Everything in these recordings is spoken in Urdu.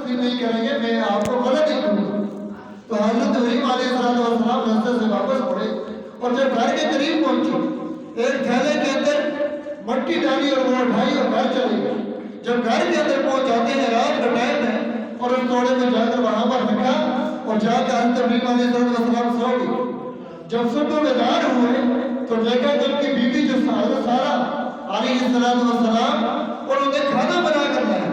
تسلیم نہیں کریں گے میں آپ کو غلط ہی دوں گا۔ تو حضرت ابراہیم علیہ السلام راستے سے واپس مڑے اور جب گھر کے قریب پہنچے ایک تھیلے کے اندر مٹی ڈالی اور وہ اٹھائی اور گھر چلے گئے۔ جب گھر کے اندر پہنچ جاتے ہیں رات کا ٹائم ہے اور اس توڑے میں جا کر وہاں پر رکھا اور جا کر حضرت ابراہیم علیہ السلام سو گئے۔ جب صبح بیدار ہوئے تو دیکھا کہ ان کی بیوی جو حضرت سارہ علیہ السلام اور انہیں کھانا بنا کر لایا۔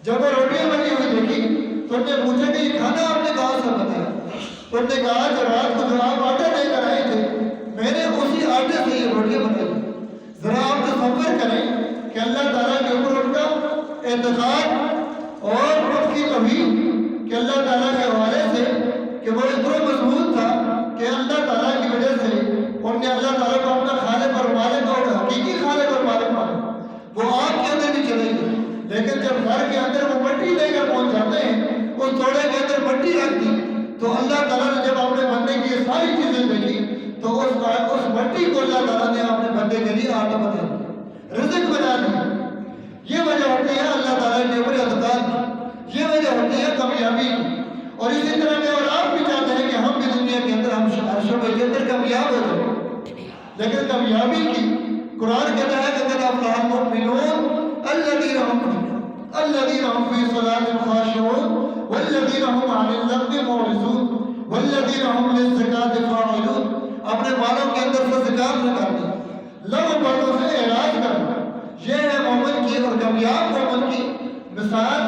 جب وہ روٹیاں بنی ہوئی دیکھی تو انہوں نے پوچھا کہ یہ کھانا آپ نے کہاں سے بنایا؟ تو انہوں نے کہا کہ رات کو جو آپ آٹا لے کر آئے تھے میں نے اسی آٹے سے یہ روٹیاں بنائی۔ ذرا آپ تصور کریں کہ اللہ تعالیٰ کے اوپر ان کا اعتقاد اور اس کی توحید کہ اللہ تعالیٰ کے حوالے سے کہ وہ اتنا مضبوط تھا کہ اللہ تعالیٰ کی وجہ سے انہوں نے اللہ تعالیٰ کو اپنا خالق اور مالک اور حقیقی خالق اور مالک مانا۔ وہ آپ کے اندر بھی چلے گئے لیکن جب گھر کے اندر وہ مٹی لے کر پہنچ جاتے ہیں اس توڑے کے اندر مٹی رکھ دی تو اللہ تعالیٰ نے جب اپنے بندے کی یہ ساری چیزیں دیکھی تو اس مٹی کو اللہ تعالیٰ نے اپنے بندے کے لیے آٹا بنا دیا، رزق بنا دیا۔ یہ وجہ ہوتی ہے اللہ تعالیٰ کے اوپر اعتقاد کی، یہ وجہ ہوتی ہے کامیابی کی۔ اور اسی طرح میں اور آپ بھی چاہتے ہیں کہ ہم بھی دنیا کے اندر ہم ہر شعبے کے اندر کامیاب ہو جائیں، لیکن کامیابی کی قرآن کہتا ہے کہ قد افلح المؤمنون الذین هم فی صلاتهم خاشعون والذین هم عن اللغو معرضون والذین هم للزکاة فاعلون۔ اپنے مالوں کے اندر سے زکات نکالنا، لغو باتوں سے اعراض کرنا، یہ ہے مومن کی اور کامیاب مومن کی مثال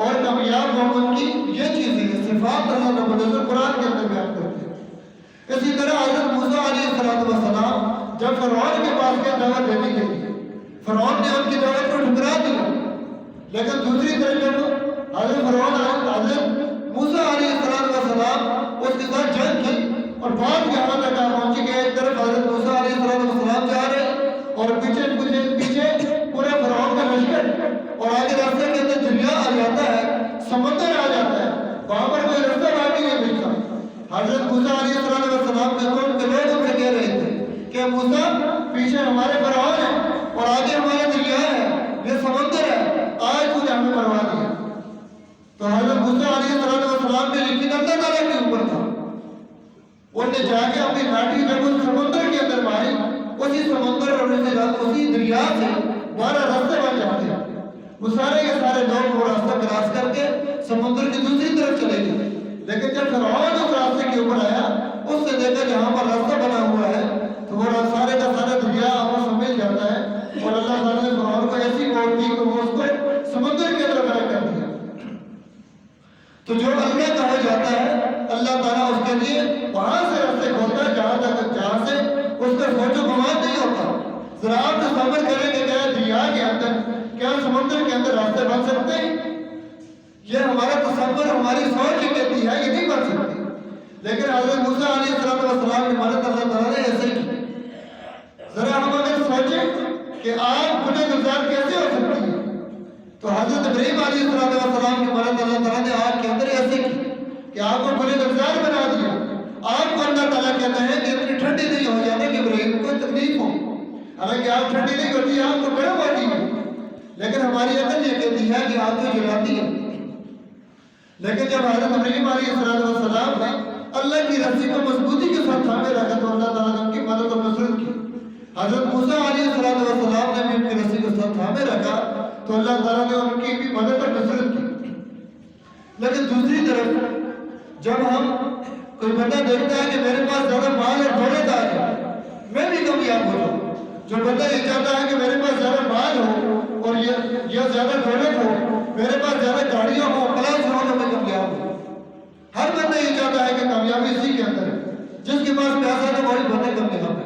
اور کامیاب مومن کی یہ چیزیں صفات اللہ رب العزت قرآن کے اندر بیان کرتے ہیں۔ اسی طرح حضرت موسیٰ علیہ السلام جب فرعون کے پاس کے دعوت دینے کے لیے فرعون نے ان کی دعوت کو ٹھکرا دیا، لیکن دوسری طرف جب حضرت موسیٰ علیہ السلام اس کے ساتھ جنگ کی اور بعد یہاں تک پہنچی کہ ایک طرف حضرت موسیٰ علیہ السلام جا رہے اور پیچھے پورے فرعون کا لشکر اور آگے راستے کے اندر دریا آ جاتا ہے، سمندر آ جاتا ہے، وہاں پر کوئی رستہ باقی نہیں ملتا۔ حضرت موسیٰ علیہ السلام کے قوم کے لوگ ان سے کہہ رہے تھے کہ موسیٰ پیچھے ہمارے فرعون ہے اور آگے ہمارے دریا ہے، یہ سمندر ہے، آج تجھے ہمیں مروا دیا۔ تو حضرت موسیٰ علیہ السلام نے یقین اللہ تعالیٰ کے اوپر تھا، انہوں نے جا کے اپنی لاٹھی جب اس سمندر کے اندر ماری، اسی سمندر اور اسی دریا سے ہمارا راستے بن جاتے ہیں۔ وہ سارے کے سارے لوگ وہ راستہ کراس کر کے سمندر کی دوسری طرف چلے گئے، لیکن جب فرعون اس راستے کے اوپر آیا اس سے دیکھا جہاں پر راستہ بنا ہوا ہے تو وہ سارے کا سارا دریا آپس میں مل جاتا ہے اور اللہ تعالیٰ نے فرعون کو ایسی موت دی کہ وہ اس کو سمندر کے اندر غرق کر دیا۔ تو جو اللہ کا ہو جاتا ہے اللہ تعالیٰ اس کے لیے وہاں سے راستے کھولتا ہے جہاں سے اس کا سوچ و گمان نہیں ہوتا۔ ذرا آپ تصور کریں کہ کیا دریا کے اندر کیا سمندر کے اندر راستے بن سکتے ہیں؟ یہ ہمارا تصور ہماری سوچ یہ کہتی ہے یہ نہیں بن سکتی، لیکن حضرت موسیٰ علیہ السلام کی مدد اللہ تعالیٰ نے ایسے کی۔ ذرا ہم اگر سوچیں کہ آپ گنہ گزار کیسے ہو سکتی ہے تو حضرت ابراہیم علیہ السلام کی مدد اللہ تعالیٰ نے آگ کے اندر ایسے کی کہ آپ کو گنہ گزار بنا دیا۔ آپ کو اللہ تعالیٰ کہتا ہے کہ اتنی ٹھنڈی نہیں ہو جاتی کہ ابراہیم کو تکلیف ہو، حالانکہ آپ ٹھنڈی نہیں ہوتی، آپ کو گرم ہوتی ہے، لیکن ہماری عقل یہ کہتی ہے کہ آپ کو جلاتی ہے۔ لیکن جب حضرت ابراہیم علیہ السلام نے اللہ کی رسی کو مضبوطی کے ساتھ تھامے رکھا تو اللہ تعالیٰ نے ان کی مدد اور نصرت کی۔ حضرت موسیٰ علیہ السلام نے بھی ان کی رسی کو ساتھ تھامے رکھا تو اللہ تعالیٰ نے ان کی بھی مدد اور نصرت کی۔ لیکن دوسری طرف جب ہم کوئی بندہ دیکھتا ہے کہ میرے پاس زیادہ مال اور دولت آ جائے میں بھی کامیاب ہو جاؤں، جو بندہ یہ چاہتا ہے کہ میرے پاس زیادہ مال ہو اور یا زیادہ دولت ہو، میرے پاس زیادہ گاڑیاں ہو، پلاس ہو تو میں کامیاب ہوں۔ ہر بندہ یہ چاہتا ہے کہ کامیابی اسی کے اندر ہے، جس کے پاس پیسہ ہے وہی بندہ کامیاب ہے۔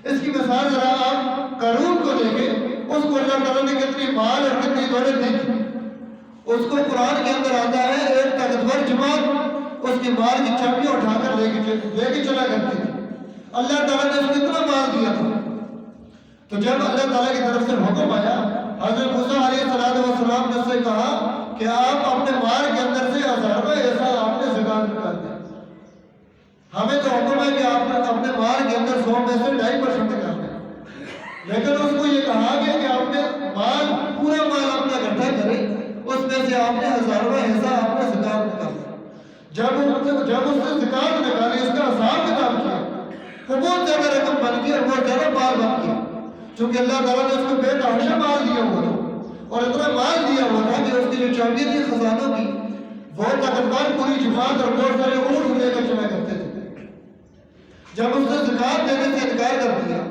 اس کی مثال ذرا آپ قارون کو دیکھیں، اس کو اللہ تعالیٰ نے کتنی مال اور کتنی دولت دی تھی۔ اس کو قرآن کے اندر آتا ہے ایک طاقتور جماعت اس کی مال کی چابیاں اٹھا کر لے کے چلا کرتی تھی۔ اللہ تعالیٰ نے اس کو اتنا مال دیا تھا، تو جب اللہ تعالیٰ کی طرف سے حکم آیا حضرت موسیٰ علیہ السلام نے اس سے کہا کہ آپ اپنے مال کے اندر سے 1000 ایسا آپ نے زکات نکال دیا۔ ہمیں تو حکم ہے کہ آپ اپنے مال کے اندر 100 میں سے 2.5% کر دیں، لیکن اس کو یہ کہا گیا کہ آپ نے مال پورا مال اپنا اکٹھا کرے، اس اس میں سے آپ نے 1000واں حصہ آپ نے زکات نکالا۔ جب اس نے زکات نکالی، اس کا حساب کتاب کیا، وہ بہت زیادہ رقم بن گئی اور بہت زیادہ مال بن گیا، چونکہ اللہ تعالیٰ نے اس کو بے تحاشا مال دیا ہوا تھا، اور اتنا مال دیا ہوا تھا کہ اس کی جو چابی تھی خزانوں کی، وہ طاقتور پوری جماعت اور بہت سارے اونٹ لے کر چلا کرتے تھے۔ جب اس نے زکات دینے سے انکار کر دیا،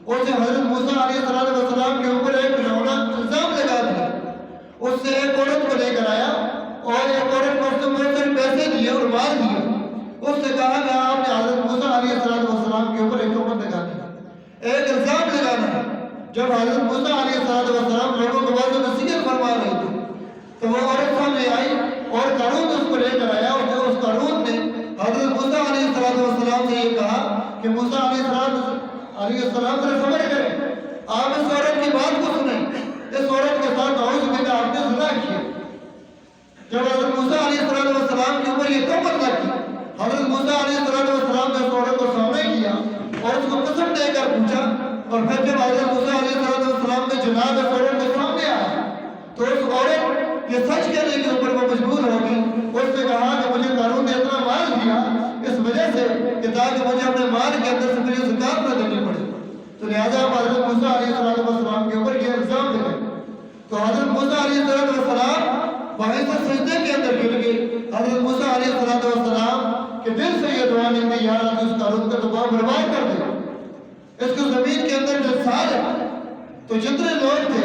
اسے حضرت موسیٰ علیہ السلام کے اوپر ایک گھناؤنا الزام لگا دیا۔ اس سے ایک عورت کو لے کر آیا اور ایک عورت کو اس نے بہت سارے پیسے دیے اور مال دیا۔ اس سے کہا کہ آپ نے حضرت موسیٰ علیہ السلام کے اوپر ایک تہمت لگانی ہے، ایک الزام لگانا ہے۔ جب حضرت موسیٰ علیہ السلام لوگوں کو بعض نصیحت فرما رہے تھے تو وہ عورت سامنے آئی اور قارون اس کو لے کر آیا، اور جو اس قارون نے حضرت موسیٰ علیہ السلام سے یہ کہا کہ موسیٰ علیہ السلام سے خبر کریں، آپ اس عورت کی بات کو سنیں، اس عورت کے ساتھ اعوذ باللہ آپ نے زنا کیا۔ جب حضرت موسیٰ علیہ السلام کے اوپر یہ تہمت لگی، حضرت موسیٰ علیہ السلام نے اس عورت کو سامنے کیا اور اس کو قسم دے کر پوچھا، اور پھر جب حضرت موسیٰ علیہ السلام کے جناب اس عورت کے سامنے آیا تو اس عورت یہ سچ کہنے کے اوپر وہ مجبور ہوگی۔ اس نے کہا کہ مجھے قارون نے اتنا مال دیا اس وجہ سے کہ تاکہ مجھے اپنے مال کے اندر سے مجھے زکات نہ دینی پڑے، تو لہٰذا حضرت موسیٰ علیہ السلام کے اوپر یہ الزام لگے۔ تو حضرت موسیٰ علیہ السلام وہیں سے سجدے کے اندر گر گئے۔ حضرت موسیٰ علیہ السلام کے دل سے یہ دعا نکلی، یا اللہ اس قارون کا دباؤ برباد کر دے، اس کو زمین کے اندر جسال ہے۔ تو جتنے لوگ تھے